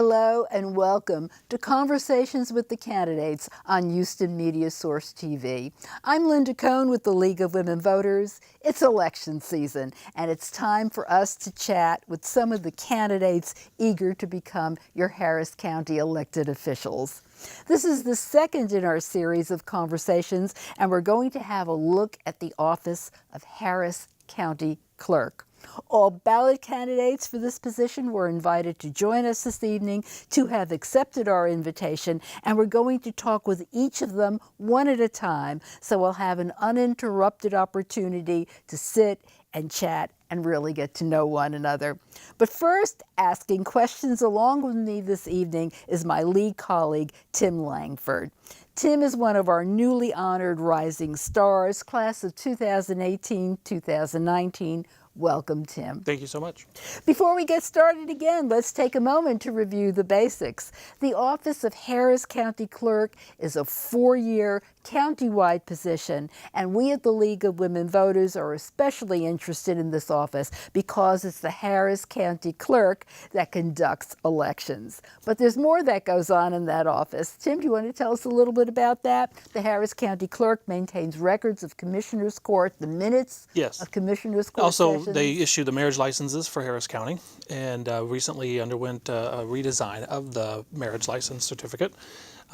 Hello and welcome to Conversations with the Candidates on Houston Media Source TV. I'm Linda Cohn with the League of Women Voters. It's election season and it's time for us to chat with some of the candidates eager to become your Harris County elected officials. This is the second in our series of conversations, and we're going to have a look at the office of Harris County Clerk. All ballot candidates for this position were invited to join us this evening to have accepted our invitation, and we're going to talk with each of them one at a time, so we'll have an uninterrupted opportunity to sit and chat and really get to know one another. But first, asking questions along with me this evening is my league colleague, Tim Langford. Tim is one of our newly honored Rising Stars, class of 2018-2019. Welcome, Tim. Thank you so much. Before we get started again, let's take a moment to review the basics. The office of Harris County Clerk is a 4-year county-wide position, and we at the League of Women Voters are especially interested in this office because it's the Harris County Clerk that conducts elections. But there's more that goes on in that office. Tim, do you want to tell us a little bit about that? The Harris County Clerk maintains records of Commissioners Court, the minutes of Commissioners Court Also, sessions. they issue the marriage licenses for Harris County, and recently underwent a redesign of the marriage license certificate,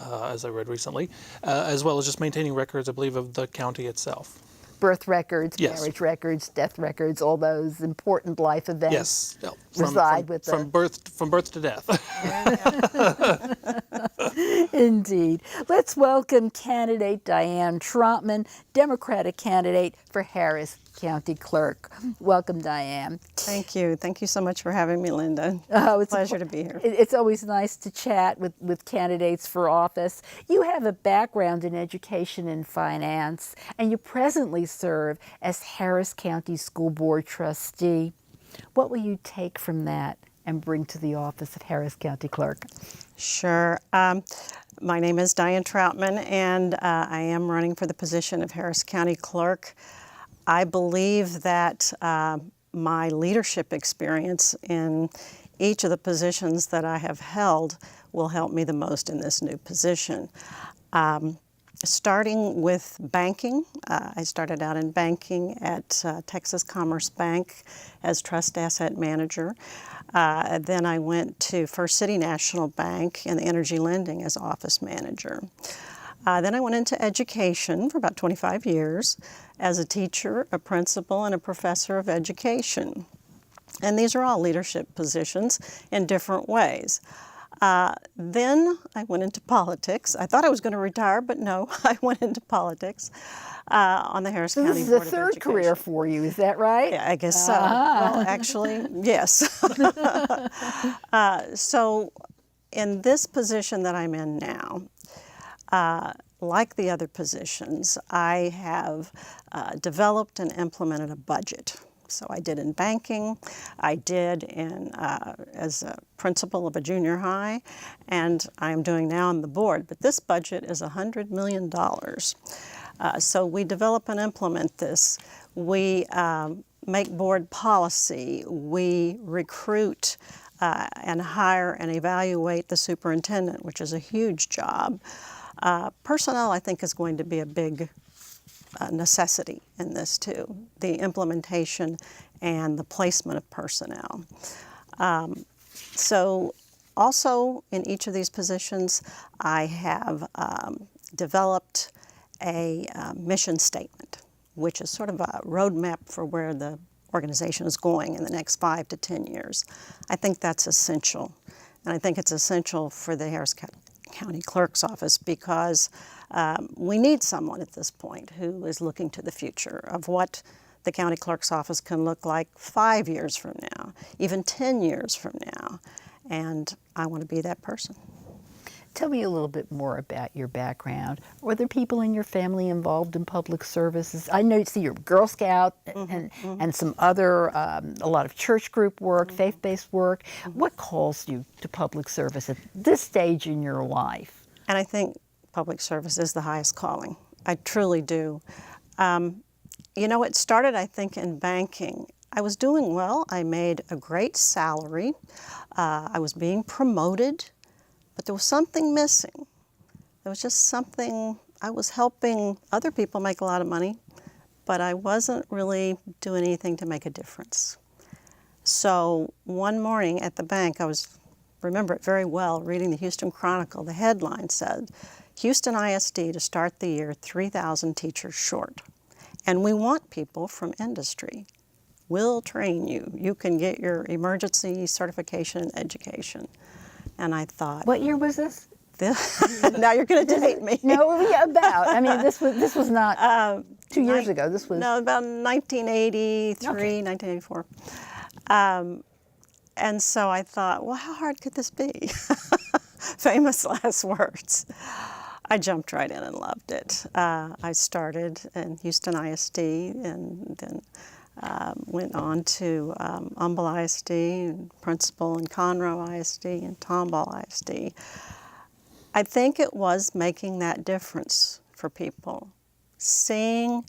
as I read recently, as well as just maintaining records, I believe, of the county itself. Birth records, Yes. marriage records, death records, all those important life events Yes, reside with from birth to death. Indeed. Let's welcome candidate Diane Trotman, Democratic candidate for Harris County Clerk. Welcome, Diane. Thank you. Thank you so much for having me, Linda. Oh, it's a pleasure to be here. It's always nice to chat with candidates for office. You have a background in education and finance, and you presently serve as Harris County School Board trustee. What will you take from that and bring to the office of Harris County Clerk? Sure. My name is Diane Troutman, and I am running for the position of Harris County Clerk. I believe that my leadership experience in each of the positions that I have held will help me the most in this new position. Starting with banking, I started out in banking at Texas Commerce Bank as trust asset manager. Then I went to First City National Bank in the energy lending as office manager. Then I went into education for about 25 years as a teacher, a principal, and a professor of education. And these are all leadership positions in different ways. Then I went into politics. I thought I was going to retire, but no, I went into politics on the Harris County Board of Education. This is the third career for you, is that right? Yeah, I guess so. Well, actually, yes. So in this position that I'm in now, like the other positions, I have developed and implemented a budget. So I did in banking, I did as a principal of a junior high, and I'm doing now on the board. But this budget is $100 million. So we develop and implement this. We make board policy. We recruit and hire and evaluate the superintendent, which is a huge job. Personnel, I think, is going to be a big necessity in this too, the implementation and the placement of personnel. So also in each of these positions, I have developed a mission statement, which is sort of a roadmap for where the organization is going in the next 5 to 10 years. I think that's essential, and I think it's essential for the Harris County Clerk's office because we need someone at this point who is looking to the future of what the county clerk's office can look like 5 years from now, even 10 years from now, and I want to be that person. Tell me a little bit more about your background. Were there people in your family involved in public services? I know you see you're Girl Scout and some other, a lot of church group work, faith-based work. What calls you to public service at this stage in your life? And I think public service is the highest calling. I truly do. You know, it started, I think, in banking. I was doing well. I made a great salary. I was being promoted, but there was something missing. There was just something. I was helping other people make a lot of money, but I wasn't really doing anything to make a difference. So one morning at the bank, remember it very well, reading the Houston Chronicle. The headline said, Houston ISD to start the year 3,000 teachers short. And we want people from industry. We'll train you. You can get your emergency certification in education. And I thought, What year was this? now you're going to date me. No, yeah, about. I mean, this was not 2 years ago. This was No, about 1983, Okay. 1984. And so I thought, well, how hard could this be? Famous last words. I jumped right in and loved it. I started in Houston ISD and then went on to Humble ISD, and principal in Conroe ISD and Tomball ISD. I think it was making that difference for people. Seeing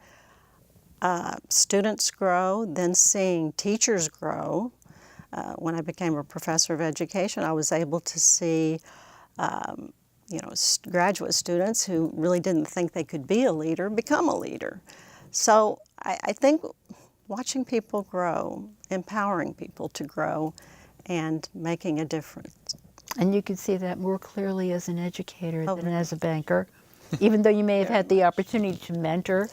students grow, then seeing teachers grow. When I became a professor of education, I was able to see graduate students who really didn't think they could be a leader become a leader. So I think watching people grow, empowering people to grow, and making a difference. And you could see that more clearly as an educator Oh, than as a banker, even though you may have had the opportunity to mentor.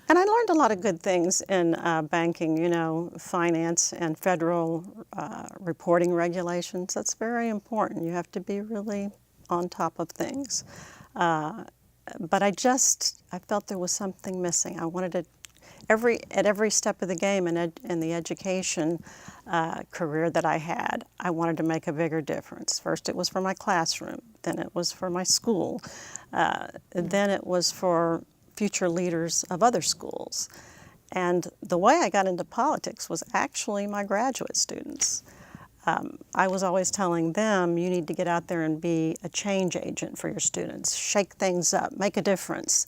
And I learned a lot of good things in banking, finance and federal reporting regulations. That's very important. You have to be really on top of things. But I felt there was something missing. I wanted to, at every step of the game in the education career that I had, I wanted to make a bigger difference. First it was for my classroom, then it was for my school, then it was for future leaders of other schools. And the way I got into politics was actually my graduate students. I was always telling them, you need to get out there and be a change agent for your students, shake things up, make a difference.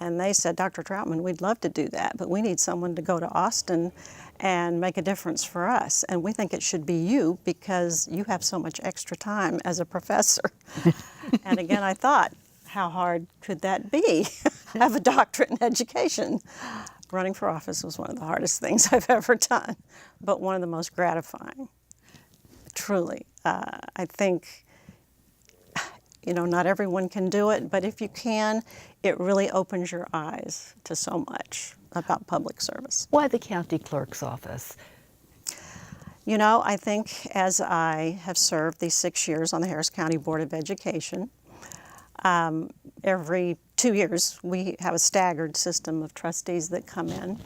And they said, Dr. Troutman, we'd love to do that, but we need someone to go to Austin and make a difference for us. And we think it should be you because you have so much extra time as a professor. And again, I thought, how hard could that be? I have a doctorate in education. Running for office was one of the hardest things I've ever done, but one of the most gratifying. Truly, I think, not everyone can do it, but if you can, it really opens your eyes to so much about public service. Why the county clerk's office? I think as I have served these 6 years on the Harris County Board of Education, every 2 years we have a staggered system of trustees that come in.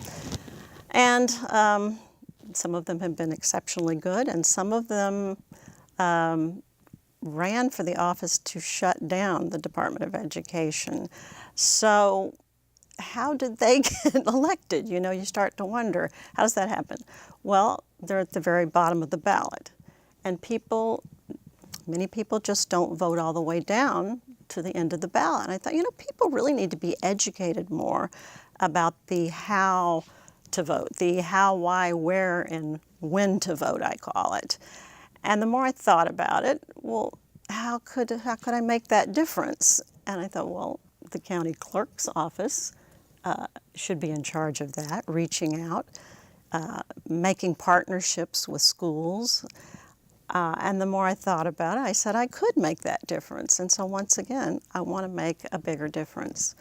And some of them have been exceptionally good, and some of them ran for the office to shut down the Department of Education. So how did they get elected? You start to wonder, how does that happen? Well, they're at the very bottom of the ballot. And many people just don't vote all the way down to the end of the ballot. And I thought, people really need to be educated more about the how to vote, the how, why, where, and when to vote, I call it. And the more I thought about it, well, how could I make that difference? And I thought, well, the county clerk's office should be in charge of that, reaching out, making partnerships with schools. And the more I thought about it, I said I could make that difference. And so once again, I want to make a bigger difference.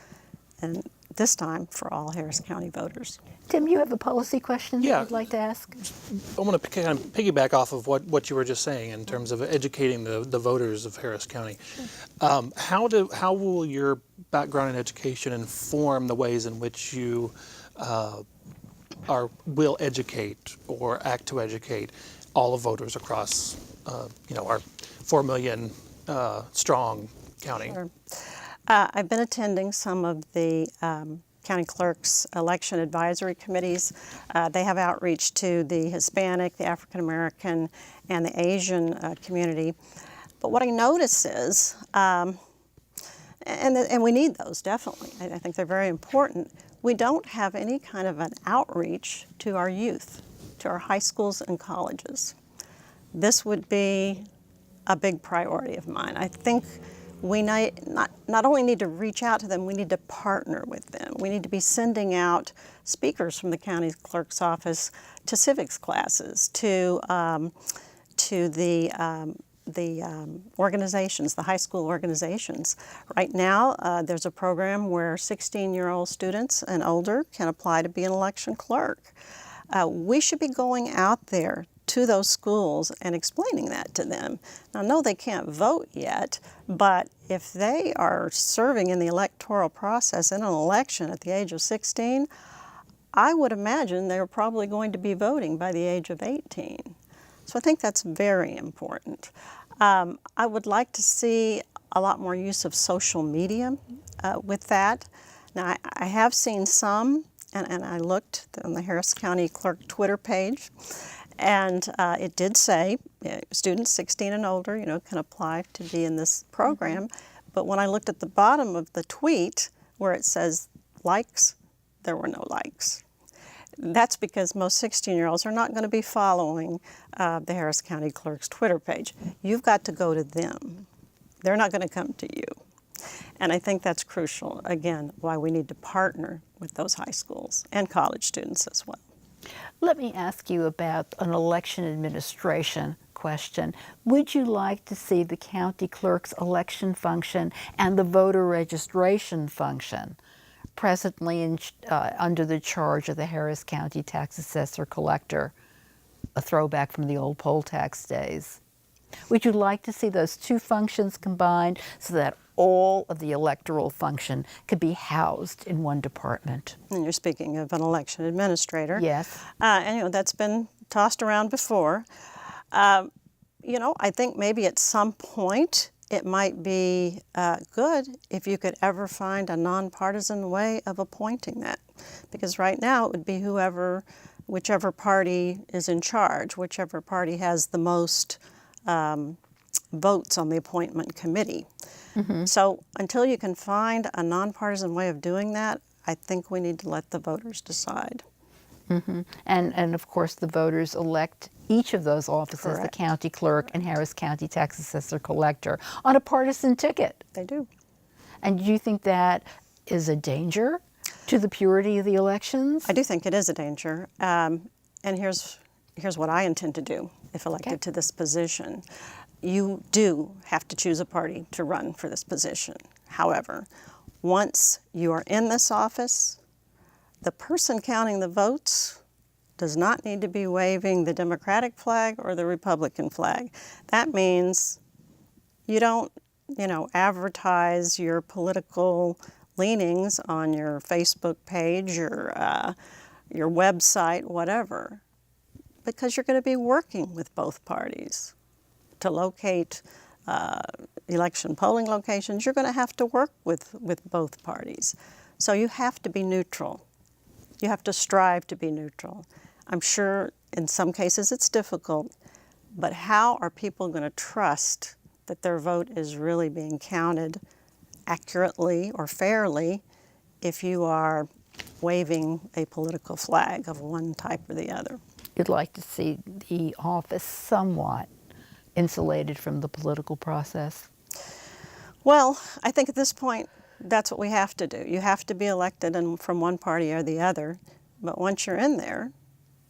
And this time for all Harris County voters. Tim, you have a policy question that you'd like to ask? I want to kind of piggyback off of what you were just saying in terms of educating the voters of Harris County. How will your background in education inform the ways in which you will educate or act to educate all of voters across our 4 million strong county? Sure. I've been attending some of the county clerk's election advisory committees. They have outreach to the Hispanic, the African American, and the Asian community. But what I notice is, and we need those definitely, I think they're very important, we don't have any kind of an outreach to our youth, to our high schools and colleges. This would be a big priority of mine. I think we not only need to reach out to them, we need to partner with them. We need to be sending out speakers from the county clerk's office to civics classes, to the organizations, the high school organizations. Right now, there's a program where 16-year-old students and older can apply to be an election clerk. We should be going out there to those schools and explaining that to them. Now, no, they can't vote yet, but if they are serving in the electoral process in an election at the age of 16, I would imagine they're probably going to be voting by the age of 18. So I think that's very important. I would like to see a lot more use of social media with that. Now, I have seen some, and I looked on the Harris County Clerk Twitter page, and it did say students 16 and older, can apply to be in this program. Mm-hmm. But when I looked at the bottom of the tweet where it says likes, there were no likes. That's because most 16-year-olds are not going to be following the Harris County Clerk's Twitter page. You've got to go to them. They're not going to come to you. And I think that's crucial, again, why we need to partner with those high schools and college students as well. Let me ask you about an election administration question. Would you like to see the county clerk's election function and the voter registration function presently under the charge of the Harris County Tax Assessor Collector, a throwback from the old poll tax days? Would you like to see those two functions combined so that all of the electoral function could be housed in one department? And you're speaking of an election administrator. Yes. And that's been tossed around before. I think maybe at some point it might be good if you could ever find a nonpartisan way of appointing that. Because right now it would be whichever party is in charge, whichever party has the most votes on the appointment committee. Mm-hmm. So until you can find a nonpartisan way of doing that, I think we need to let the voters decide. Mm-hmm. And of course the voters elect each of those offices, correct, the county clerk and Harris County Tax Assessor Collector, on a partisan ticket. They do. And do you think that is a danger to the purity of the elections? I do think it is a danger. And here's what I intend to do if elected to this position. You do have to choose a party to run for this position. However, once you are in this office, the person counting the votes does not need to be waving the Democratic flag or the Republican flag. That means you don't, advertise your political leanings on your Facebook page, your website, whatever, because you're going to be working with both parties. To locate election polling locations, you're going to have to work with both parties. So you have to be neutral. You have to strive to be neutral. I'm sure in some cases it's difficult, but how are people going to trust that their vote is really being counted accurately or fairly if you are waving a political flag of one type or the other? You'd like to see the office somewhat insulated from the political process? Well, I think at this point, that's what we have to do. You have to be elected from one party or the other, but once you're in there,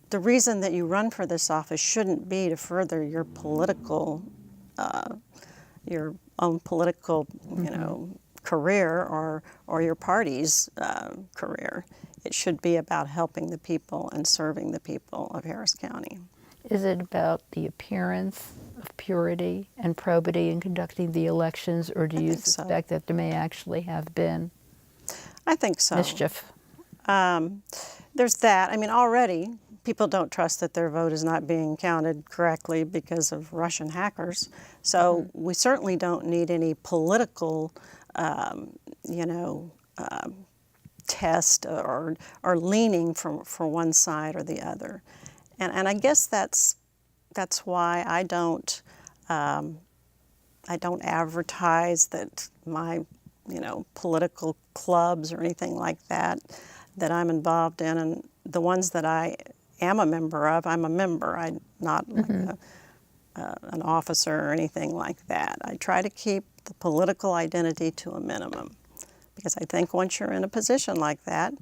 the reason that you run for this office shouldn't be to further your political, your own political, career or your party's career. It should be about helping the people and serving the people of Harris County. Is it about the appearance of purity and probity in conducting the elections, or do you suspect that there may actually have been I think so. mischief? There's that. I mean, already people don't trust that their vote is not being counted correctly because of Russian hackers. So we certainly don't need any political, test or leaning for one side or the other. And I guess that's why I don't advertise that my political clubs or anything like that I'm involved in, and the ones that I am a member of. I'm a member. I'm not like an officer or anything like that. I try to keep the political identity to a minimum because I think once you're in a position like that,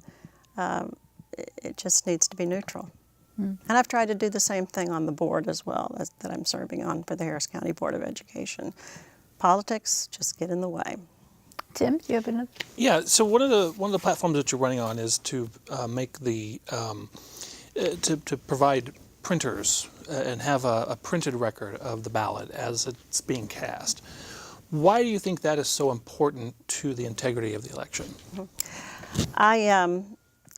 it just needs to be neutral. And I've tried to do the same thing on the board as well that I'm serving on for the Harris County Board of Education. Politics just get in the way. Tim, do you have another? Yeah. So one of the platforms that you're running on is to make the to provide printers and have a printed record of the ballot as it's being cast. Why do you think that is so important to the integrity of the election?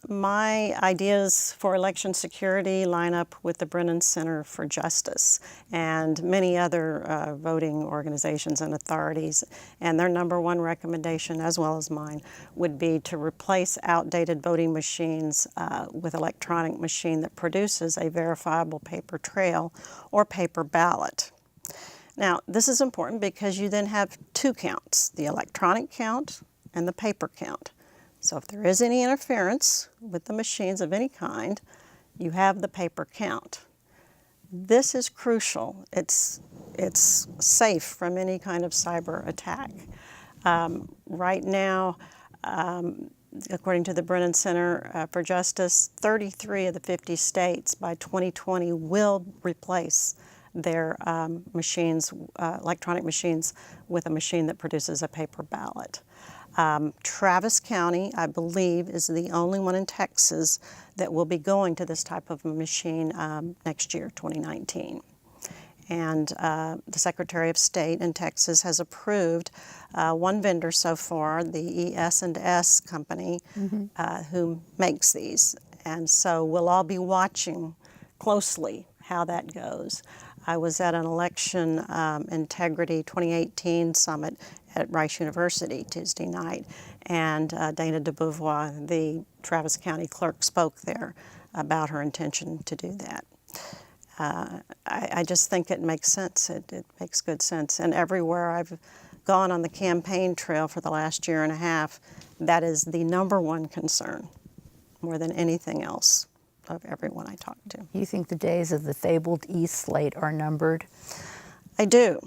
My ideas for election security line up with the Brennan Center for Justice and many other voting organizations and authorities. And their number one recommendation, as well as mine, would be to replace outdated voting machines with electronic machine that produces a verifiable paper trail or paper ballot. Now, this is important because you then have two counts, the electronic count and the paper count. So if there is any interference with the machines of any kind, you have the paper count. This is crucial. It's safe from any kind of cyber attack. Right now, according to the Brennan Center for Justice, 33 of the 50 states by 2020 will replace their machines, electronic machines, with a machine that produces a paper ballot. Travis County, I believe, is the only one in Texas that will be going to this type of machine next year, 2019. And the Secretary of State in Texas has approved one vendor so far, the ES&S company, who makes these. And so we'll all be watching closely how that goes. I was at an election integrity 2018 summit at Rice University Tuesday night, and Dana DeBeauvoir, the Travis County clerk, spoke there about her intention to do that. I just think it makes sense. It makes good sense. And everywhere I've gone on the campaign trail for the last year and a half, that is the number one concern, more than anything else, of everyone I talk to. You think the days of the fabled e-slate are numbered? I do.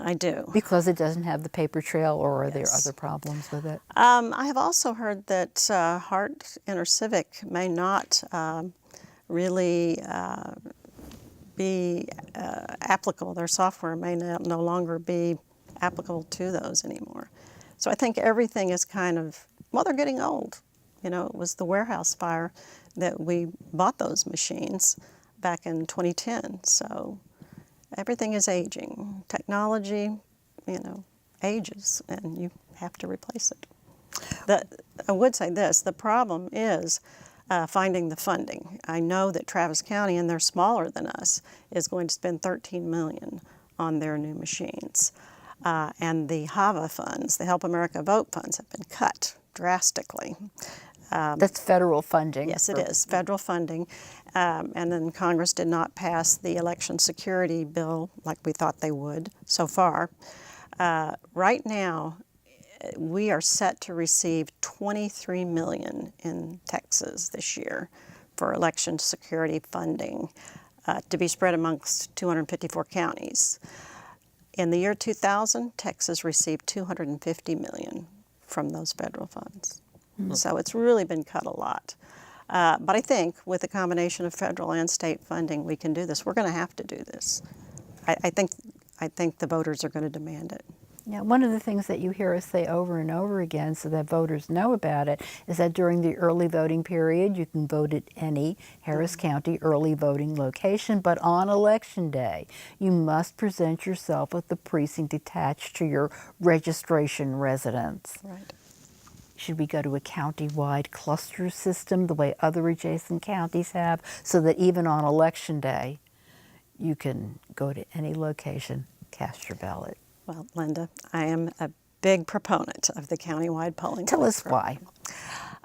I do. Because it doesn't have the paper trail, or are there other problems with it? I have also heard that Hart InterCivic may not really be applicable. Their software may no longer be applicable to those anymore. So I think everything is kind of, well, they're getting old. You know, it was the warehouse fire that we bought those machines back in 2010. So everything is aging. Technology, you know, ages, and you have to replace it. I would say this, the problem is finding the funding. I know that Travis County, and they're smaller than us, is going to spend $13 million on their new machines. And the HAVA funds, the Help America Vote funds, have been cut drastically. That's federal funding. Yes, it is, federal funding. And then Congress did not pass the election security bill like we thought they would so far. Right now, we are set to receive $23 million in Texas this year for election security funding to be spread amongst 254 counties. In the year 2000, Texas received $250 million from those federal funds. So it's really been cut a lot. But I think with a combination of federal and state funding, we can do this. We're going to have to do this. I think the voters are going to demand it. Yeah, one of the things that you hear us say over and over again so that voters know about it is that during the early voting period, you can vote at any Harris County early voting location, but on Election Day, you must present yourself with the precinct attached to your registration residence. Right. Should we go to a county-wide cluster system the way other adjacent counties have, so that even on Election Day, you can go to any location, cast your ballot? Well, Linda, I am a big proponent of the countywide polling. Tell us why.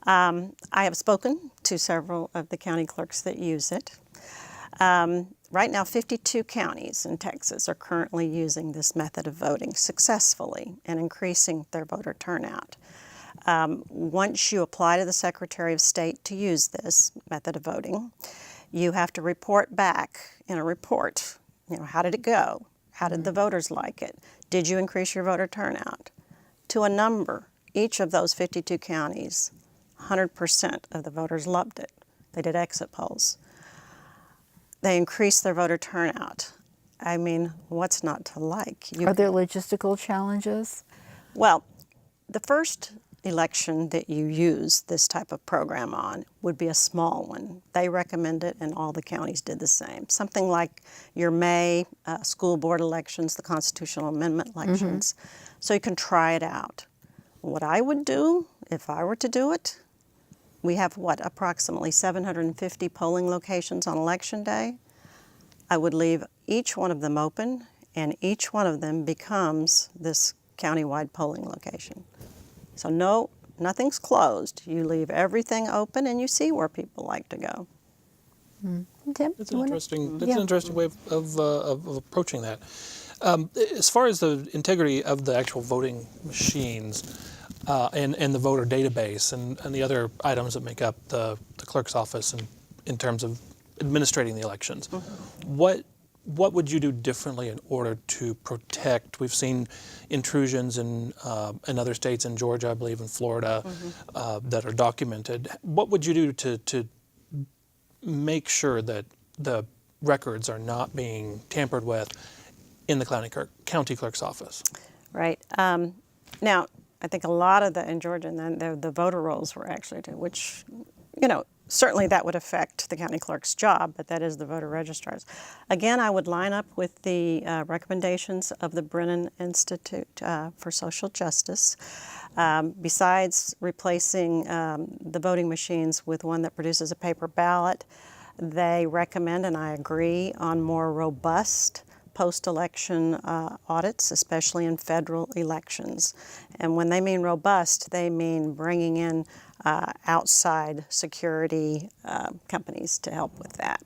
I have spoken to several of the county clerks that use it. Right now, 52 counties in Texas are currently using this method of voting successfully and increasing their voter turnout. Once you apply to the Secretary of State to use this method of voting, You have to report back in a report. How did it go? How did the voters like it? Did you increase your voter turnout? To a number, each of those 52 counties, 100% of the voters loved it. They did exit polls. They increased their voter turnout. I mean, what's not to like? Are there logistical challenges? Well, the first election that you use this type of program on would be a small one. They recommend it, and all the counties did the same. Something like your May school board elections, the constitutional amendment elections. So you can try it out. What I would do if I were to do it, we have approximately 750 polling locations on election day. I would leave each one of them open, and each one of them becomes this countywide polling location. So no, nothing's closed. You leave everything open, and you see where people like to go. Tim? That's an interesting way of approaching that. As far as the integrity of the actual voting machines and the voter database and the other items that make up the clerk's office and in terms of administrating the elections, what would you do differently in order to protect? We've seen intrusions in other states, in Georgia, I believe, in Florida, that are documented. What would you do to make sure that the records are not being tampered with in the county clerk's office? Right. Now, I think a lot of in Georgia, and then the voter rolls were actually, which, certainly that would affect the county clerk's job, but that is the voter registrars. Again, I would line up with the recommendations of the Brennan Institute for Social Justice. Besides replacing the voting machines with one that produces a paper ballot, they recommend, and I agree, on more robust post-election audits, especially in federal elections. And when they mean robust, they mean bringing in outside security companies to help with that.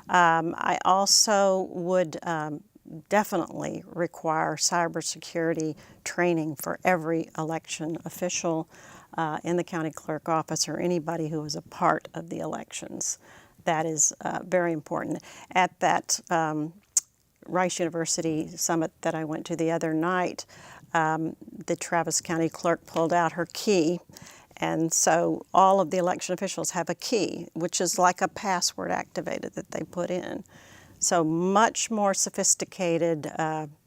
I also would definitely require cybersecurity training for every election official in the county clerk office or anybody who is a part of the elections. That is very important. At that Rice University summit that I went to the other night, the Travis County clerk pulled out her key, and so all of the election officials have a key, which is like a password activated that they put in. So much more sophisticated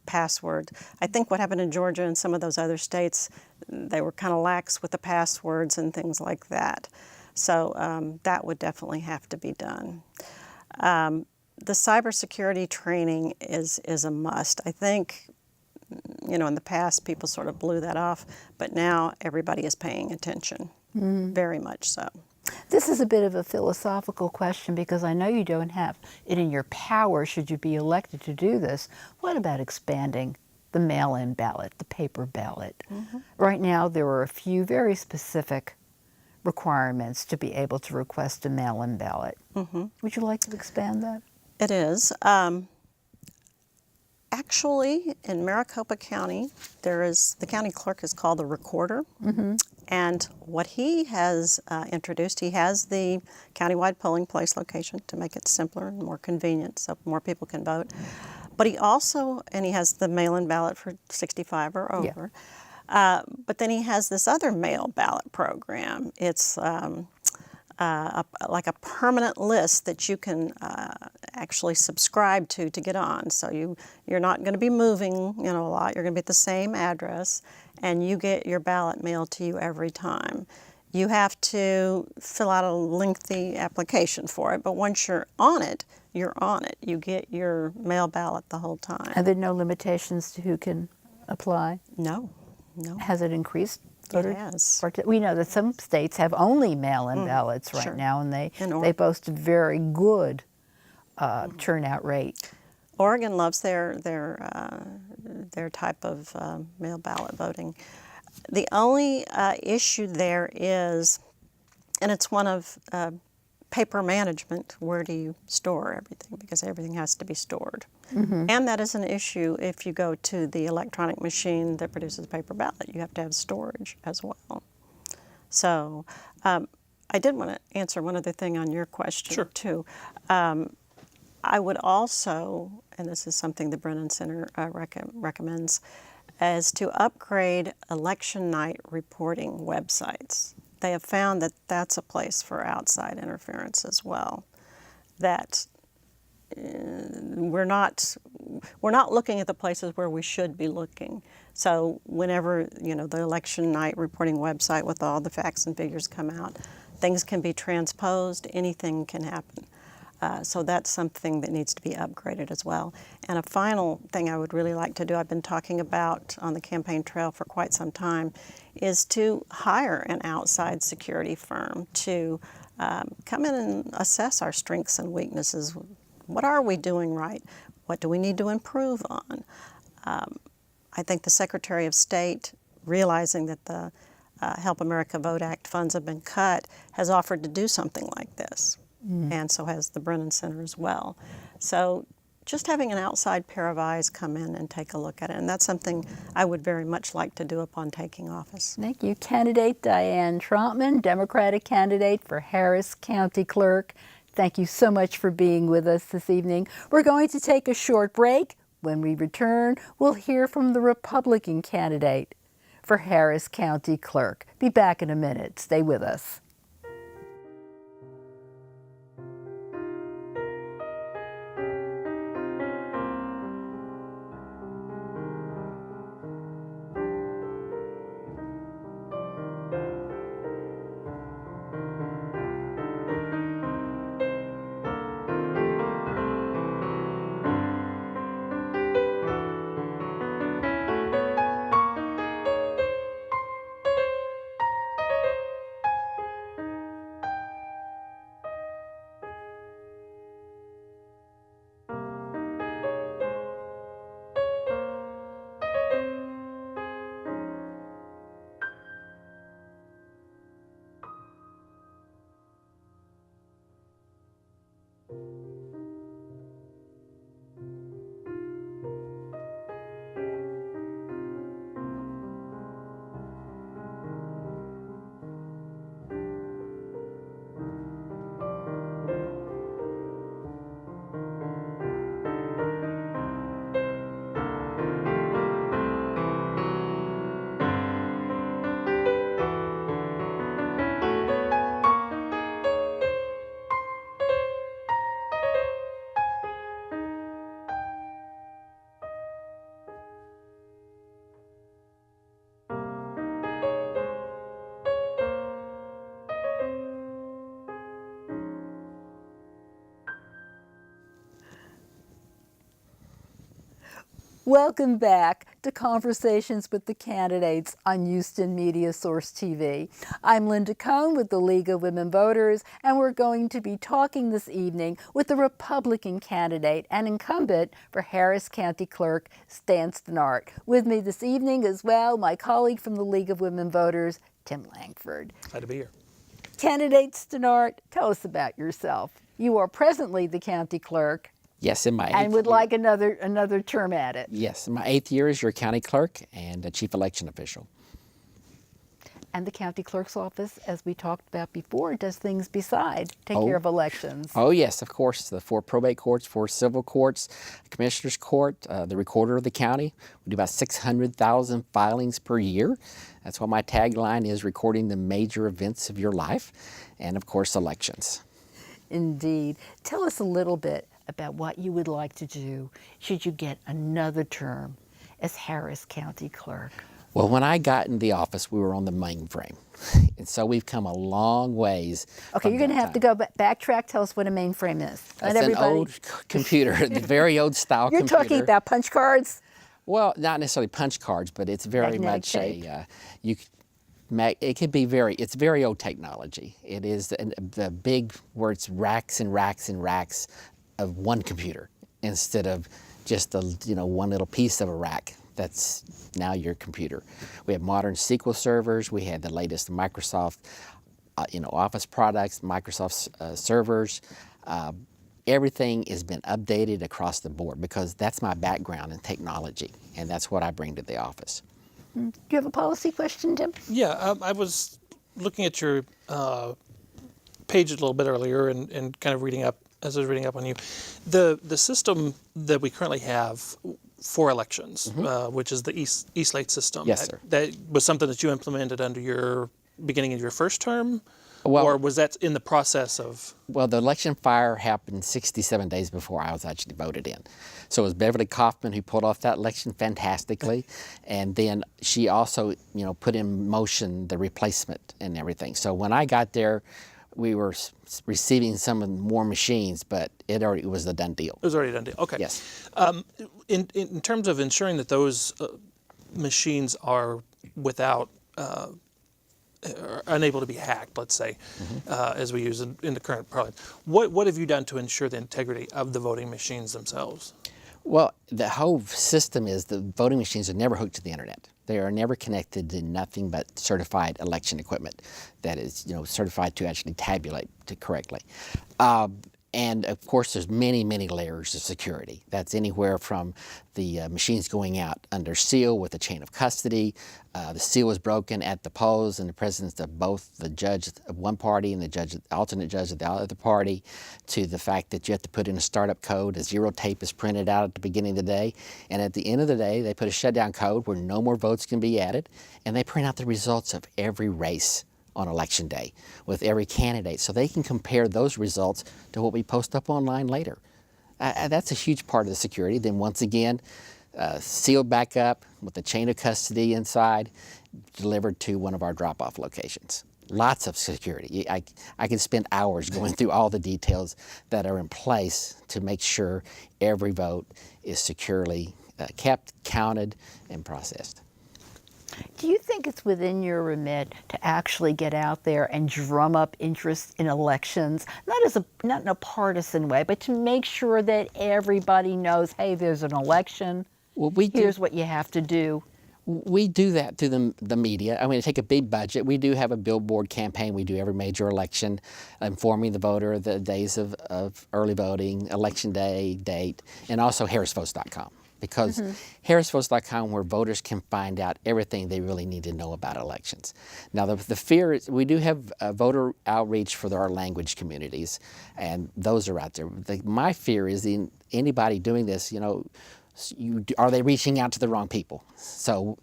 password. I think what happened in Georgia and some of those other states, they were kind of lax with the passwords and things like that. So that would definitely have to be done. The cybersecurity training is a must. I think, in the past people sort of blew that off, but now everybody is paying attention, very much so. This is a bit of a philosophical question because I know you don't have it in your power should you be elected to do this. What about expanding the mail-in ballot, the paper ballot? Right now there are a few very specific requirements to be able to request a mail-in ballot. Would you like to expand that? It is. Actually, in Maricopa County, the county clerk is called the recorder. And what he has introduced, he has the countywide polling place location to make it simpler and more convenient so more people can vote. But he also, and he has the mail-in ballot for 65 or over. But then he has this other mail ballot program. It's like a permanent list that you can actually subscribe to get on. So you're not going to be moving, a lot. You're going to be at the same address, and you get your ballot mailed to you every time. You have to fill out a lengthy application for it, but once you're on it, you're on it. You get your mail ballot the whole time. Are there no limitations to who can apply? No. Has it increased? Yes. We know that some states have only mail-in ballots right now, and they boast a very good turnout rate. Oregon loves their type of mail ballot voting. The only issue there is, and it's one of paper management, where do you store everything? Because everything has to be stored. And that is an issue if you go to the electronic machine that produces paper ballot. You have to have storage as well. So I did want to answer one other thing on your question, Sure. too. I would also, and this is something the Brennan Center recommends, is to upgrade election night reporting websites. They have found that that's a place for outside interference as well. That we're not looking at the places where we should be looking. So whenever the election night reporting website with all the facts and figures come out, things can be transposed. Anything can happen. So that's something that needs to be upgraded as well. And a final thing I would really like to do, I've been talking about on the campaign trail for quite some time, is to hire an outside security firm to come in and assess our strengths and weaknesses. What are we doing right? What do we need to improve on? I think the Secretary of State, realizing that the Help America Vote Act funds have been cut, has offered to do something like this. And so has the Brennan Center as well. So just having an outside pair of eyes come in and take a look at it, and that's something I would very much like to do upon taking office. Thank you. Candidate Diane Troutman, Democratic candidate for Harris County Clerk. Thank you so much for being with us this evening. We're going to take a short break. When we return, we'll hear from the Republican candidate for Harris County Clerk. Be back in a minute. Stay with us. Welcome back to Conversations with the Candidates on Houston Media Source TV. I'm Linda Cohn with the League of Women Voters, and we're going to be talking this evening with the Republican candidate and incumbent for Harris County Clerk, Stan Stenart. With me this evening as well, my colleague from the League of Women Voters, Tim Langford. Glad to be here. Candidate Stenart, tell us about yourself. You are presently the county clerk. Yes, in my And would like another term at it. Yes, my 8th year as your county clerk and a chief election official. And the county clerk's office, as we talked about before, does things beside take care of elections. Oh yes, of course. The 4 probate courts, 4 civil courts, commissioner's court, the recorder of the county. We do about 600,000 filings per year. That's why my tagline is recording the major events of your life, and of course elections. Indeed. Tell us a little bit about what you would like to do should you get another term as Harris County Clerk. Well, when I got in the office, we were on the mainframe. And so we've come a long ways. Okay, you're going to have to go backtrack. Tell us what a mainframe is. That's an old computer, the very old style You're computer. You're talking about punch cards? Well, not necessarily punch cards, but it's very much it's very old technology. It is the big, where it's racks and racks and racks of one computer instead of just one little piece of a rack. That's now your computer. We have modern SQL servers. We have the latest Microsoft, Office products, Microsoft servers. Everything has been updated across the board because that's my background in technology, and that's what I bring to the office. Do you have a policy question, Tim? Yeah, I was looking at your page a little bit earlier and kind of reading up, as I was reading up on you, the system that we currently have for elections, which is the e-slate system. Yes, sir. That was something that you implemented under your beginning of your first term? Well, or was that in the process of? Well, the election fire happened 67 days before I was actually voted in. So it was Beverly Kaufman who pulled off that election fantastically. And then she also, put in motion the replacement and everything. So when I got there, we were receiving some more machines, but it was a done deal. It was already a done deal. Okay. Yes. In terms of ensuring that those machines are without are unable to be hacked, let's say, as we use in the current parlance. What have you done to ensure the integrity of the voting machines themselves? Well, the whole system is the voting machines are never hooked to the internet. They are never connected to nothing but certified election equipment that is, certified to actually tabulate correctly. And of course, there's many, many layers of security. That's anywhere from the machines going out under seal with a chain of custody. The seal was broken at the polls in the presence of both the judge of one party and the alternate judge of the other party, to the fact that you have to put in a startup code. A zero tape is printed out at the beginning of the day. And at the end of the day, they put a shutdown code where no more votes can be added. And they print out the results of every race on election day with every candidate, so they can compare those results to what we post up online later. That's a huge part of the security. Then once again, sealed back up with the chain of custody inside, delivered to one of our drop-off locations. Lots of security. I could spend hours going through all the details that are in place to make sure every vote is securely kept, counted, and processed. Do you think it's within your remit to actually get out there and drum up interest in elections, not in a partisan way, but to make sure that everybody knows, hey, there's an election, Well, here's what you have to do? We do that through the media. I mean, take a big budget. We do have a billboard campaign we do every major election, informing the voter the days of early voting, election day, date, and also harrisvotes.com. Because harrisvotes.com, where voters can find out everything they really need to know about elections. Now, the fear is we do have voter outreach for our language communities, and those are out there. My fear is anybody doing this, are they reaching out to the wrong people? So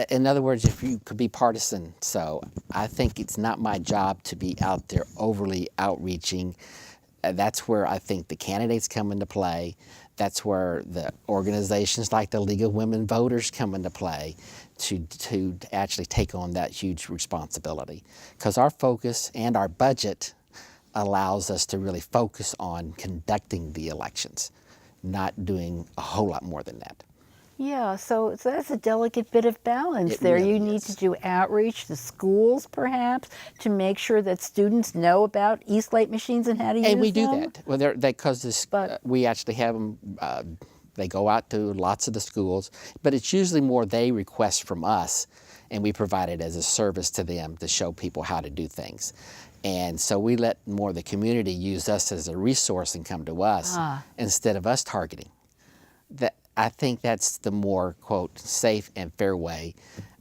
in other words, if you could be partisan, so I think it's not my job to be out there overly outreaching. That's where I think the candidates come into play. That's where the organizations like the League of Women Voters come into play to actually take on that huge responsibility. Because our focus and our budget allows us to really focus on conducting the elections, not doing a whole lot more than that. Yeah, so that's a delicate bit of balance It there. really You need is. to do outreach to schools, perhaps, to make sure that students know about e-slate machines and how to use them. And we do that. Well, because But- we actually have them. They go out to lots of the schools, but it's usually more they request from us, and we provide it as a service to them to show people how to do things. And so we let more of the community use us as a resource and come to us instead of us targeting. I think that's the more, quote, safe and fair way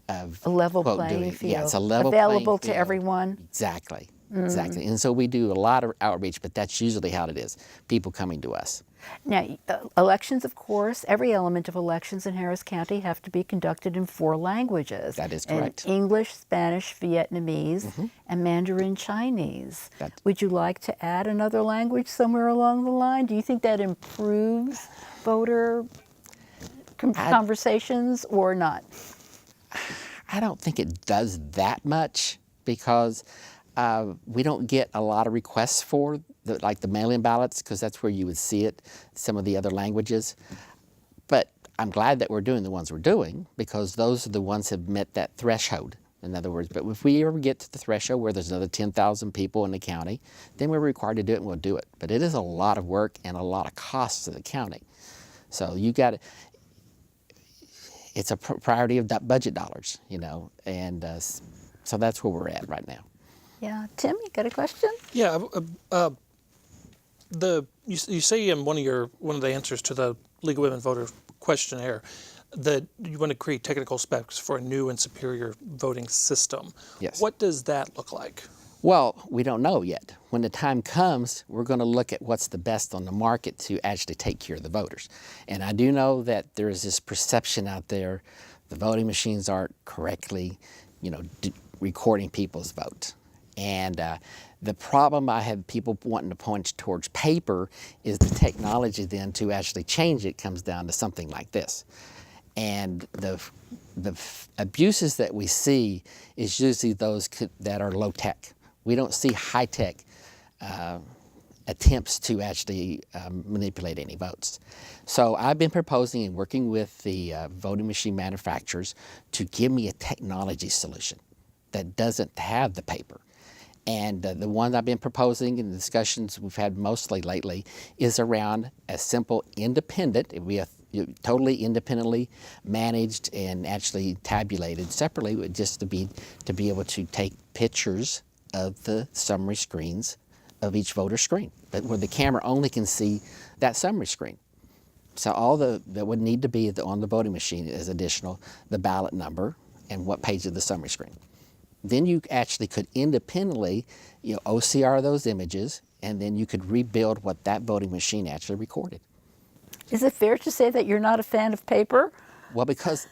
of A level quote, playing doing. field. Yeah, it's a level Available playing to field. everyone. Exactly. Exactly. And so we do a lot of outreach, but that's usually how it is, people coming to us. Now, elections, of course, every element of elections in Harris County have to be conducted in 4 languages. That is in correct. English, Spanish, Vietnamese, and Mandarin Chinese. Would you like to add another language somewhere along the line? Do you think that improves voter conversations or not? I don't think it does that much because we don't get a lot of requests for like the mail-in ballots, because that's where you would see it, some of the other languages. But I'm glad that we're doing the ones we're doing, because those are the ones that have met that threshold. In other words, but if we ever get to the threshold where there's another 10,000 people in the county, then we're required to do it and we'll do it. But it is a lot of work and a lot of costs to the county. So you got to, it's a priority of budget dollars, and so that's where we're at right now. Yeah. Tim, you got a question? Yeah, you say in one of the answers to the League of Women Voters questionnaire that you want to create technical specs for a new and superior voting system. Yes. What does that look like? Well, we don't know yet. When the time comes, we're going to look at what's the best on the market to actually take care of the voters. And I do know that there is this perception out there, the voting machines aren't correctly, recording people's votes. And the problem I have people wanting to point towards paper is the technology then to actually change it comes down to something like this. And the abuses that we see is usually those that are low tech. We don't see high tech attempts to actually manipulate any votes. So I've been proposing and working with the voting machine manufacturers to give me a technology solution that doesn't have the paper. And the one I've been proposing in the discussions we've had mostly lately is around a simple independent, it would be a totally independently managed and actually tabulated separately, just to be able to take pictures of the summary screens of each voter screen, but where the camera only can see that summary screen. So all that would need to be on the voting machine is additional, the ballot number and what page of the summary screen. Then you actually could independently, OCR those images, and then you could rebuild what that voting machine actually recorded. Is it fair to say that you're not a fan of paper? Well, because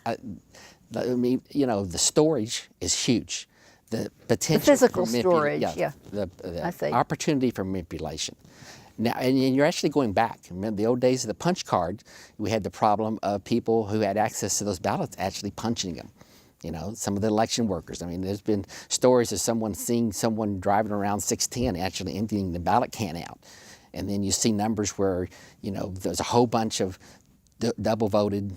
the storage is huge. The potential, the physical storage, the opportunity for manipulation. Now, and you're actually going back. Remember the old days of the punch card, we had the problem of people who had access to those ballots actually punching them. Some of the election workers. I mean, there's been stories of someone seeing someone driving around 610 actually emptying the ballot can out. And then you see numbers where, there's a whole bunch of double voted,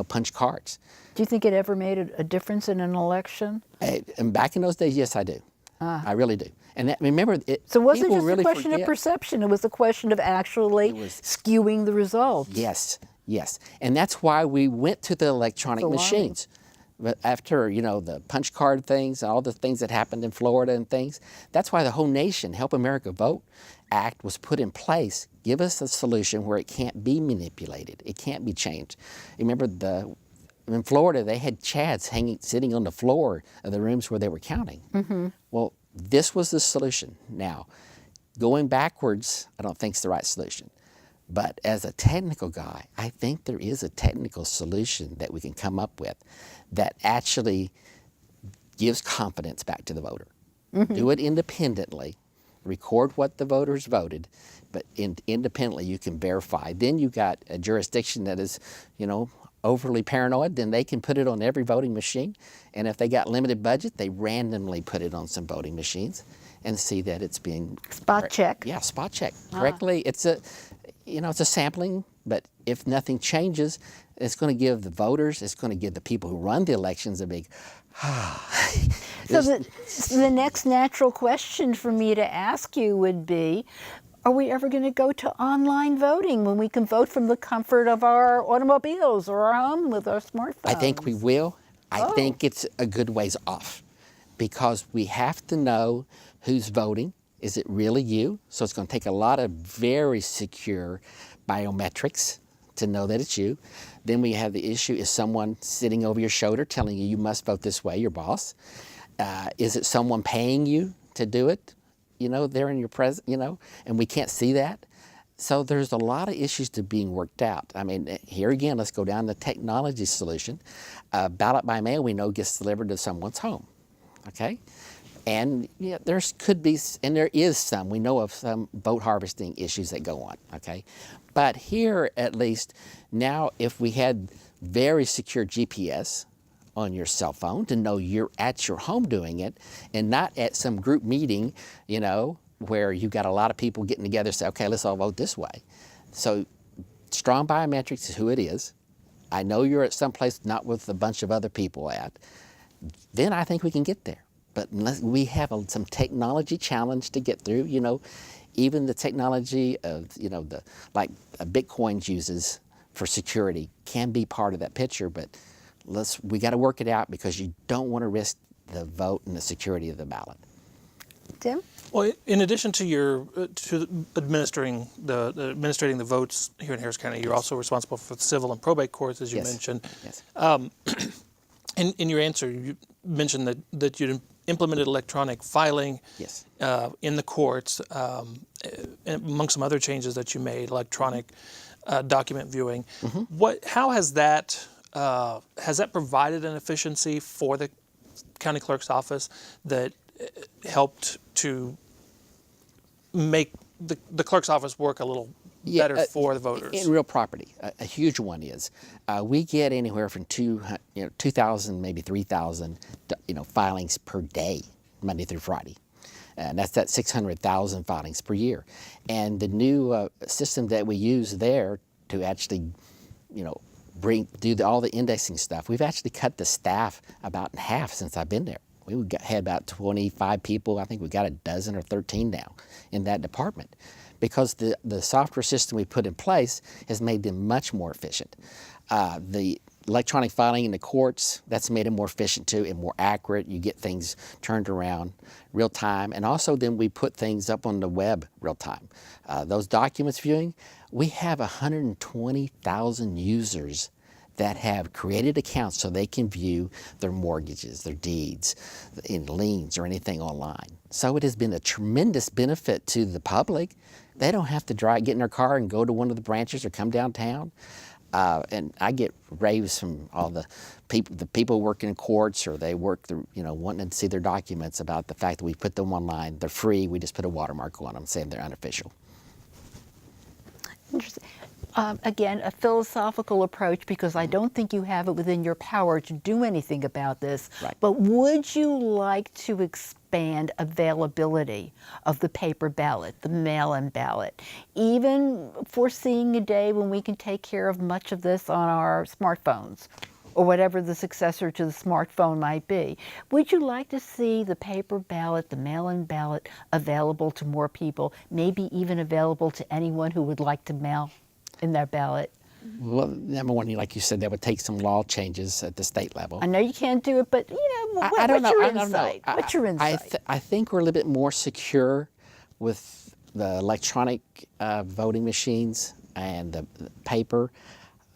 punch cards. Do you think it ever made a difference in an election? And back in those days, yes, I do. I really do. And remember, so it wasn't people just really a question forget. of perception, it was a question of actually skewing the results. Yes. And that's why we went to the electronic machines. But after, the punch card things, all the things that happened in Florida and things, that's why the whole nation, Help America Vote Act was put in place. Give us a solution where it can't be manipulated. It can't be changed. Remember, in Florida, they had chads sitting on the floor of the rooms where they were counting. Mm-hmm. Well, this was the solution. Now, going backwards, I don't think is the right solution. But as a technical guy, I think there is a technical solution that we can come up with that actually gives confidence back to the voter. Mm-hmm. Do it independently, record what the voters voted, but independently you can verify. Then you got a jurisdiction that is, overly paranoid, then they can put it on every voting machine. And if they got limited budget, they randomly put it on some voting machines and see that it's being spot check. Yeah, spot check correctly. It's a sampling, but if nothing changes, it's going to give the voters, it's going to give the people who run the elections a big, So the next natural question for me to ask you would be, are we ever going to go to online voting when we can vote from the comfort of our automobiles or our home with our smartphones? I think we will. I think it's a good ways off because we have to know who's voting. Is it really you? So it's going to take a lot of very secure biometrics to know that it's you. Then we have the issue, is someone sitting over your shoulder telling you must vote this way, your boss? Is it someone paying you to do it? They're in your presence, and we can't see that. So there's a lot of issues to being worked out. I mean, here again, let's go down the technology solution. Ballot by mail, we know, gets delivered to someone's home, okay? And there could be, and there is some, we know of some vote harvesting issues that go on, okay? But here, at least, now if we had very secure GPS on your cell phone to know you're at your home doing it and not at some group meeting, where you got a lot of people getting together and say, okay, let's all vote this way. So strong biometrics is who it is. I know you're at some place not with a bunch of other people at. Then I think we can get there. But unless we have some technology challenge to get through, even the technology of, like Bitcoin uses for security can be part of that picture, but we got to work it out because you don't want to risk the vote and the security of the ballot. Tim? Well, in addition to your administrating the votes here in Harris County, you're also responsible for the civil and probate courts, as you mentioned. Yes. In your answer, you mentioned that you'd implemented electronic filing Yes. in the courts, among some other changes that you made, electronic document viewing. How has that provided an efficiency for the county clerk's office that helped to make the clerk's office work a little better for the voters? In real property, a huge one is we get anywhere from 2,000, maybe 3,000, filings per day, Monday through Friday. And that's 600,000 filings per year. And the new system that we use there to actually, do all the indexing stuff, we've actually cut the staff about in half since I've been there. We had about 25 people. I think we got a dozen or 13 now in that department, because the software system we put in place has made them much more efficient. The electronic filing in the courts, that's made it more efficient too and more accurate. You get things turned around real time. And also then we put things up on the web real time. Those documents viewing, we have 120,000 users that have created accounts so they can view their mortgages, their deeds, in liens or anything online. So it has been a tremendous benefit to the public. They don't have to get in their car and go to one of the branches or come downtown. And I get raves from all the people working in courts, or they work, wanting to see their documents, about the fact that we put them online. They're free. We just put a watermark on them saying they're unofficial. Interesting. Again, a philosophical approach, because I don't think you have it within your power to do anything about this. Right. But would you like to expand availability of the paper ballot, the mail-in ballot, even foreseeing a day when we can take care of much of this on our smartphones, or whatever the successor to the smartphone might be? Would you like to see the paper ballot, the mail-in ballot, available to more people, maybe even available to anyone who would like to mail in their ballot? Well, number one, like you said, that would take some law changes at the state level. I know you can't do it, but I don't what's know. your I don't know. insight? What's your insight? I think we're a little bit more secure with the electronic voting machines and the paper.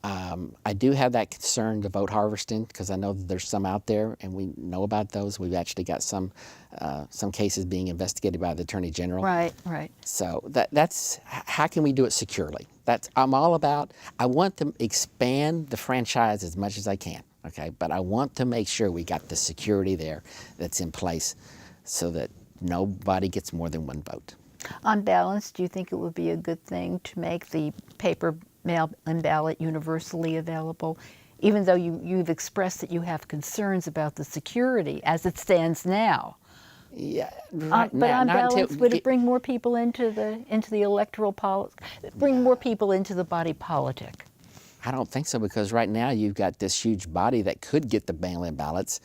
I do have that concern, the vote harvesting, because I know that there's some out there, and we know about those. We've actually got some cases being investigated by the Attorney General. Right, right. So that's how can we do it securely? I'm all about. I want to expand the franchise as much as I can. Okay, but I want to make sure we got the security there that's in place, so that nobody gets more than one vote. On balance, do you think it would be a good thing to make the paper mail-in ballot universally available, even though you've expressed that you have concerns about the security as it stands now? Yeah, But on balance, would it bring more people into the electoral bring more people into the body politic? I don't think so, because right now you've got this huge body that could get the mail-in ballots,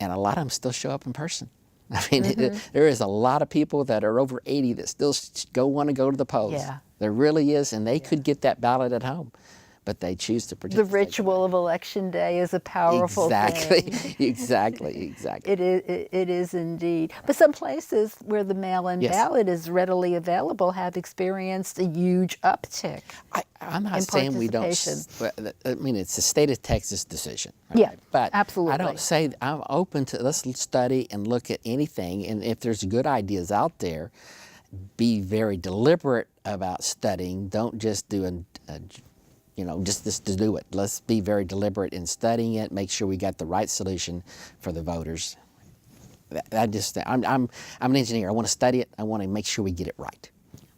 and a lot of them still show up in person. I mean, there is a lot of people that are over 80 that still want to go to the polls. Yeah. There really is, and they could get that ballot at home, but they choose to participate. The ritual of Election Day is a powerful thing. Exactly. Exactly. It is indeed. But some places where the mail-in ballot is readily available have experienced a huge uptick. I'm not saying we don't. I mean, it's a state of Texas decision. Okay? Yeah, but absolutely. I don't say I'm open to. Let's study and look at anything, and if there's good ideas out there, be very deliberate about studying. Don't just do just to do it. Let's be very deliberate in studying it. Make sure we got the right solution for the voters. I'm an engineer. I want to study it. I want to make sure we get it right.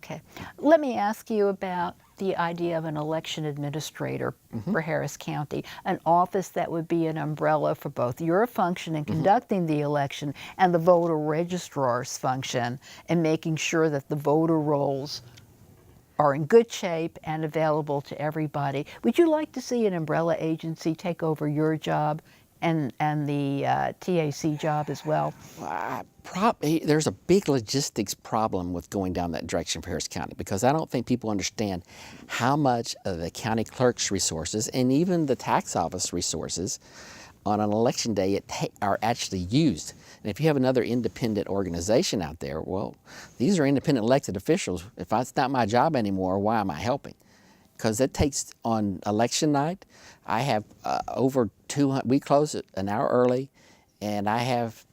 Okay. Let me ask you about the idea of an election administrator for Harris County, an office that would be an umbrella for both your function in conducting the election and the voter registrar's function in making sure that the voter rolls are in good shape and available to everybody. Would you like to see an umbrella agency take over your job and the TAC job as well? There's a big logistics problem with going down that direction for Harris County, because I don't think people understand how much of the county clerk's resources and even the tax office resources on an election day are actually used. And if you have another independent organization out there, well, these are independent elected officials. If it's not my job anymore, why am I helping? Because it takes, on election night, I have over 200, we close an hour early, and I have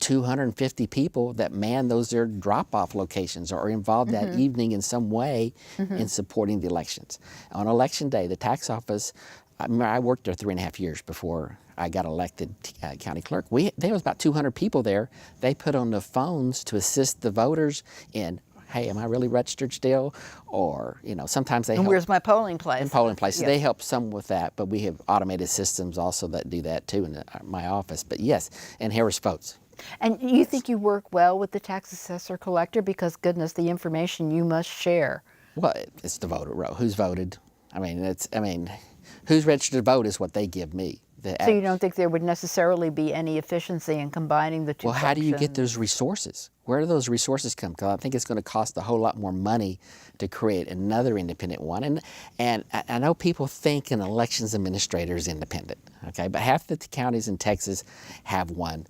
250 people that man those their drop-off locations or are involved that evening in some way in supporting the elections. On election day, the tax office, I remember I worked there 3.5 years before I got elected county clerk. There was about 200 people there. They put on the phones to assist the voters in, hey, am I really registered still? Or, sometimes they And help. where's my polling place? In polling places. Yeah. They help some with that, but we have automated systems also that do that too in my office. But yes, and Harris votes. And you think you work well with the tax assessor collector because, goodness, the information you must share. Well, it's the voter row. Who's voted? Who's registered to vote is what they give me. So you don't think there would necessarily be any efficiency in combining the two Well, how do you get functions? those resources? Where do those resources come? Because I think it's going to cost a whole lot more money to create another independent one. And I know people think an elections administrator is independent, okay? But half the counties in Texas have one.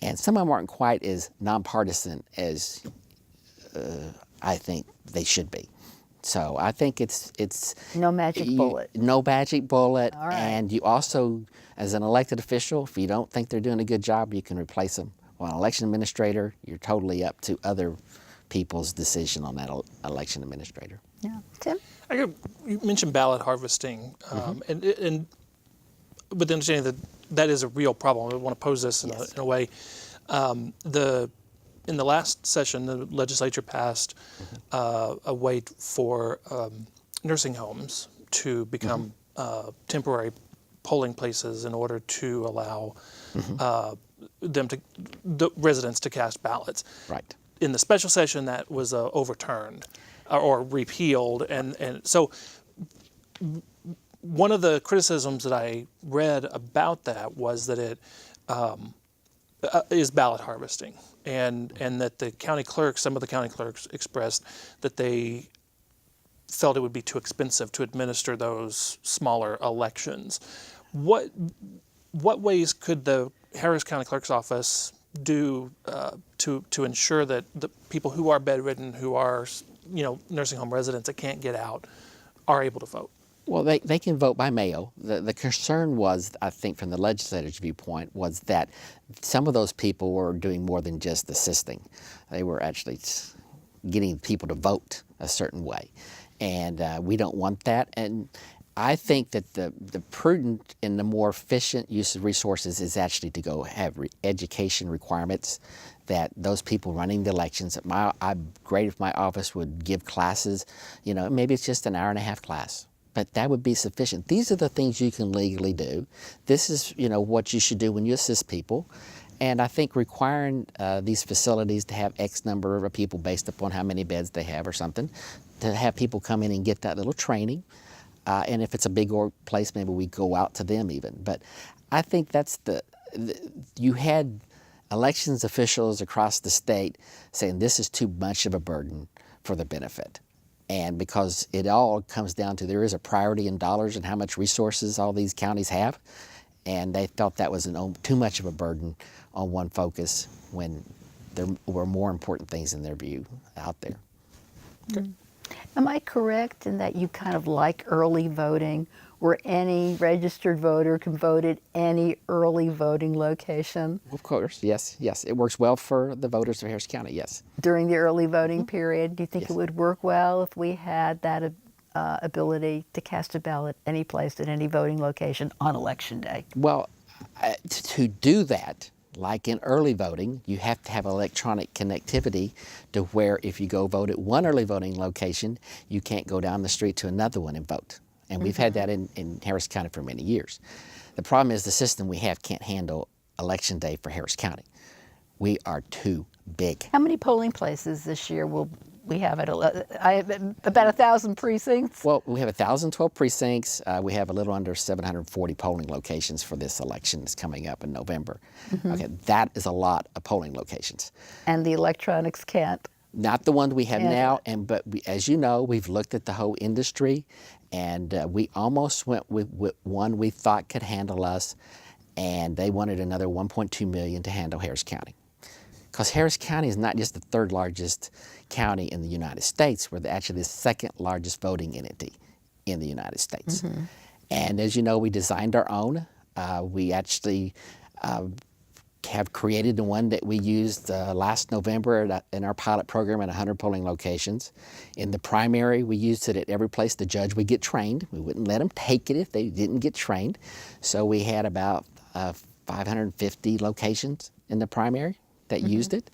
And some of them aren't quite as nonpartisan as I think they should be. So I think it's No magic bullet. No magic bullet. All right. And you also, as an elected official, if you don't think they're doing a good job, you can replace them. Well, an election administrator, you're totally up to other people's decision on that election administrator. Yeah. Tim? You mentioned ballot harvesting, and with the understanding that that is a real problem. I want to pose this in a way. In the last session, the legislature passed a way for nursing homes to become temporary polling places in order to allow the residents to cast ballots. Right. In the special session, that was overturned or repealed, and so one of the criticisms that I read about that was that it is ballot harvesting, and that the county clerks, some of the county clerks expressed that they felt it would be too expensive to administer those smaller elections. What ways could the Harris County Clerk's Office do to ensure that the people who are bedridden, who are nursing home residents that can't get out, are able to vote? Well, they can vote by mail. The concern was, I think, from the legislator's viewpoint, was that some of those people were doing more than just assisting. They were actually getting people to vote a certain way. And we don't want that. And I think that the prudent and the more efficient use of resources is actually to go have education requirements that those people running the elections, I'm great if my office would give classes, maybe it's just an hour-and-a-half class. But that would be sufficient. These are the things you can legally do. This is, what you should do when you assist people. And I think requiring these facilities to have X number of people based upon how many beds they have or something, to have people come in and get that little training. And if it's a big place, maybe we go out to them even. But I think that's you had elections officials across the state saying this is too much of a burden for the benefit. And because it all comes down to there is a priority in dollars and how much resources all these counties have, and they felt that was too much of a burden on one focus when there were more important things in their view out there. Okay. Am I correct in that you kind of like early voting, where any registered voter can vote at any early voting location Of course, yes. It works well for the voters of Harris County, yes. during the early voting period? Do you think Yes. it would work well if we had that ability to cast a ballot any place at any voting location on election day? Well, to do that, like in early voting, you have to have electronic connectivity to where if you go vote at one early voting location, you can't go down the street to another one and vote. And we've had that in Harris County for many years. The problem is the system we have can't handle election day for Harris County. We are too big. How many polling places this year will we have about 1,000 precincts? Well, we have 1,012 precincts. We have a little under 740 polling locations for this election that's coming up in November. Okay, that is a lot of polling locations. And the electronics can't. Not the one we have Yeah. now, but as you know, we've looked at the whole industry, and we almost went with one we thought could handle us, and they wanted another $1.2 million to handle Harris County. Because Harris County is not just the third largest county in the United States, we're actually the second largest voting entity in the United States. And as you know, we designed our own. We actually have created the one that we used last November in our pilot program at 100 polling locations. In the primary, we used it at every place the judge would get trained. We wouldn't let them take it if they didn't get trained. So we had about 550 locations in the primary that used it.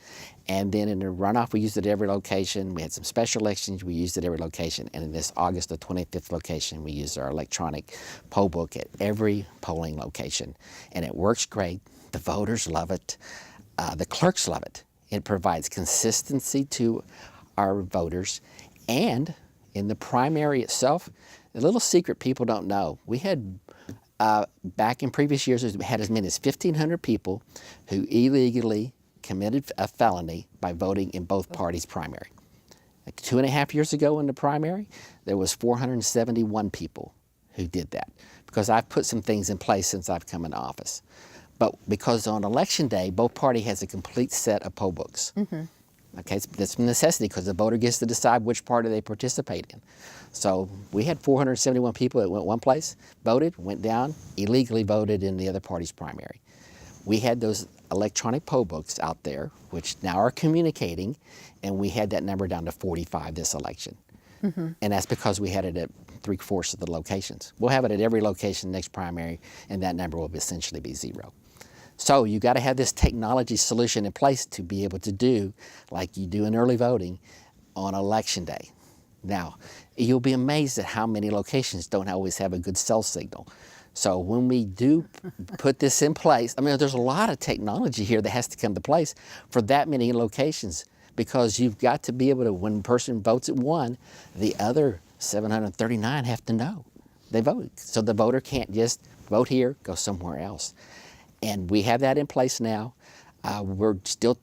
And then in the runoff, we used it at every location. We had some special elections, we used it at every location. And in this August the 25th location, we used our electronic poll book at every polling location. And it works great. The voters love it. The clerks love it. It provides consistency to our voters. And in the primary itself, a little secret people don't know. We had, back in previous years, we had as many as 1,500 people who illegally committed a felony by voting in both parties' primary. Like 2.5 years ago in the primary, there was 471 people who did that, because I've put some things in place since I've come into office. But because on election day, both party has a complete set of poll books. Okay, that's a necessity because the voter gets to decide which party they participate in. So we had 471 people that went one place, voted, went down, illegally voted in the other party's primary. We had those electronic poll books out there, which now are communicating, and we had that number down to 45 this election. And that's because we had it at 3/4 of the locations. We'll have it at every location next primary, and that number will essentially be 0. So you got to have this technology solution in place to be able to do like you do in early voting on election day. Now, you'll be amazed at how many locations don't always have a good cell signal. So when we do put this in place, I mean, there's a lot of technology here that has to come to place for that many locations, because you've got to be able to, when a person votes at one, the other 739 have to know they voted. So the voter can't just vote here, go somewhere else. And we have that in place now. We're still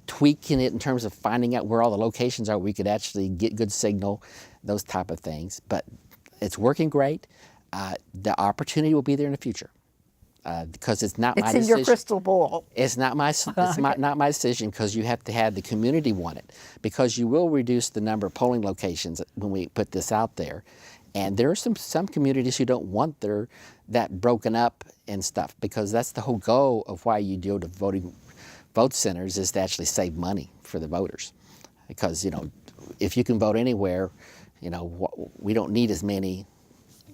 tweaking it in terms of finding out where all the locations are. We could actually get good signal, those type of things. But it's working great. The opportunity will be there in the future, because it's not my decision. It's in your crystal ball. It's not my not my decision, because you have to have the community want it, because you will reduce the number of polling locations when we put this out there. And there are some communities who don't want that broken up and stuff, because that's the whole goal of why you do the vote centers, is to actually save money for the voters. Because, you know, if you can vote anywhere, you know, we don't need as many,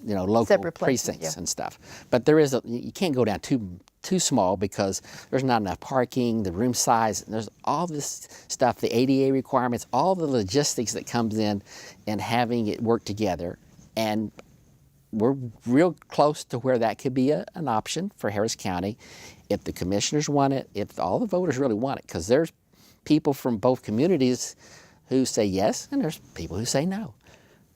you know, local Separate places, precincts yeah. and stuff. But there is you can't go down too small, because there's not enough parking, the room size, and there's all this stuff, the ADA requirements, all the logistics that comes in and having it work together. And we're real close to where that could be an option for Harris County if the commissioners want it, if all the voters really want it, because there's people from both communities who say yes, and there's people who say no.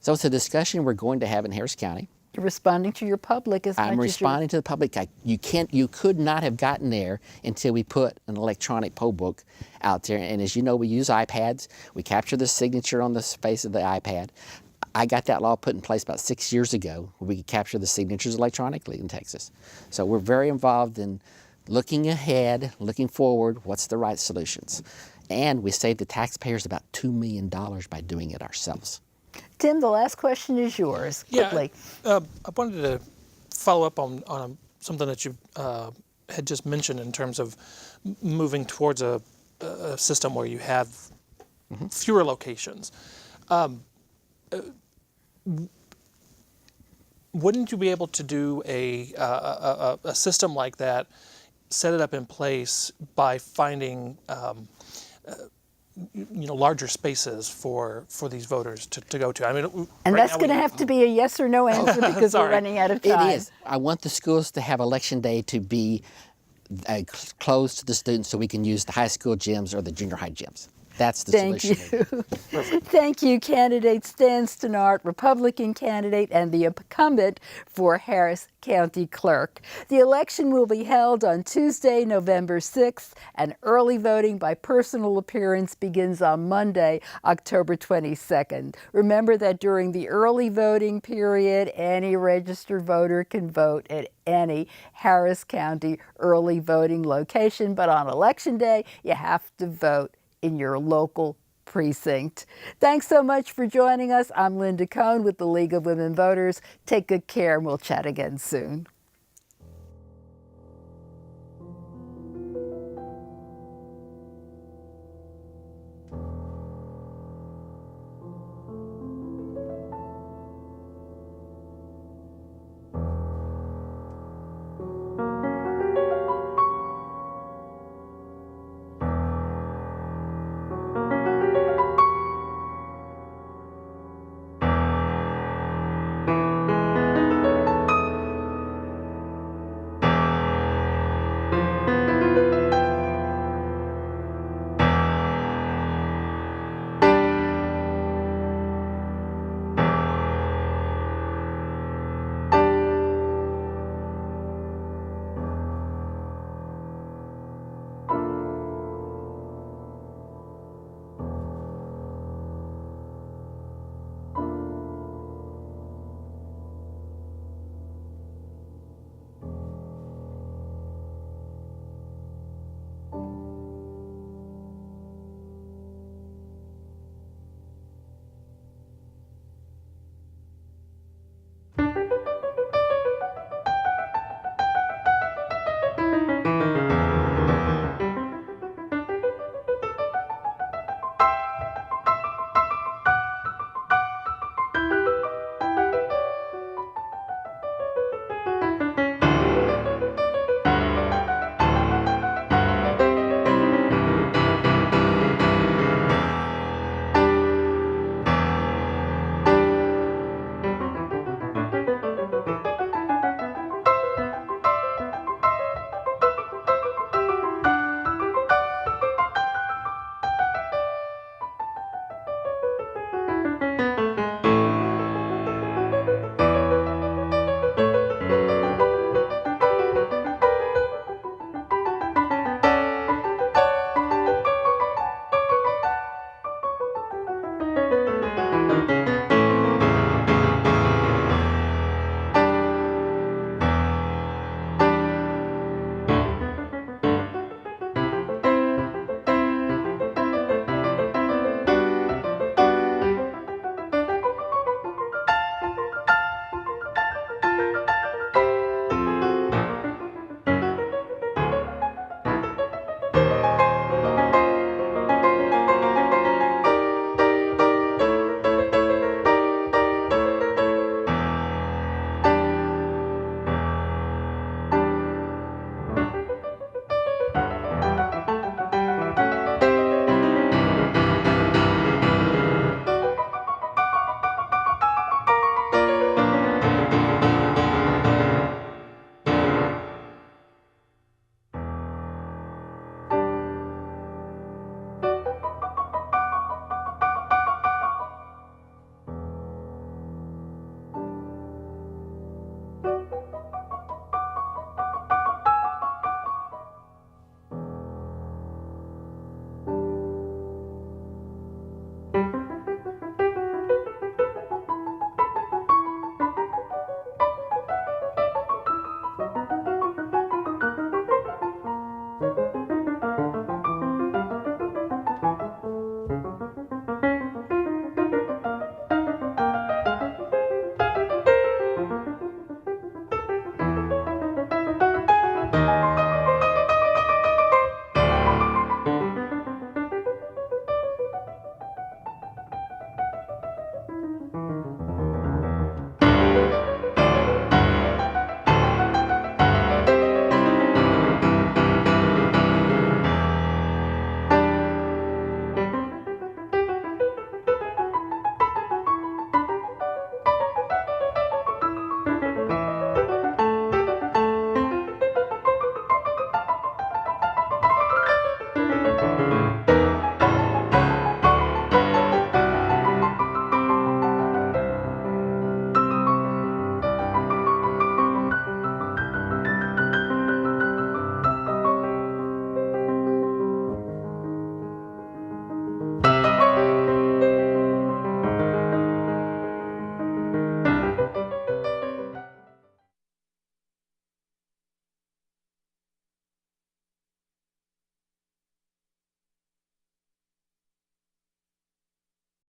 So it's a discussion we're going to have in Harris County. You're responding to your public as much I'm as responding to the public. You could not have gotten there until we put an electronic poll book out there. And as you know, we use iPads. We capture the signature on the face of the iPad. I got that law put in place about 6 years ago, where we could capture the signatures electronically in Texas. So we're very involved in looking ahead, looking forward, what's the right solutions. And we saved the taxpayers about $2 million by doing it ourselves. Tim, the last question is yours, quickly. Yeah, I wanted to follow up on something that you had just mentioned in terms of moving towards a system where you have fewer locations. Wouldn't you be able to do a system like that, set it up in place by finding larger spaces for these voters to go to? I mean, And right that's now going to have to be a yes or no answer, because we're Sorry. running out of time. It is. I want the schools to have election day to be closed to the students, so we can use the high school gyms or the junior high gyms. That's the Thank solution. you. Thank you, candidate Stan Stenart, Republican candidate and the incumbent for Harris County Clerk. The election will be held on Tuesday, November 6th, and early voting by personal appearance begins on Monday, October 22nd. Remember that during the early voting period, any registered voter can vote at any Harris County early voting location, but on Election Day, you have to vote in your local precinct. Thanks so much for joining us. I'm Linda Cohn with the League of Women Voters. Take good care, and we'll chat again soon.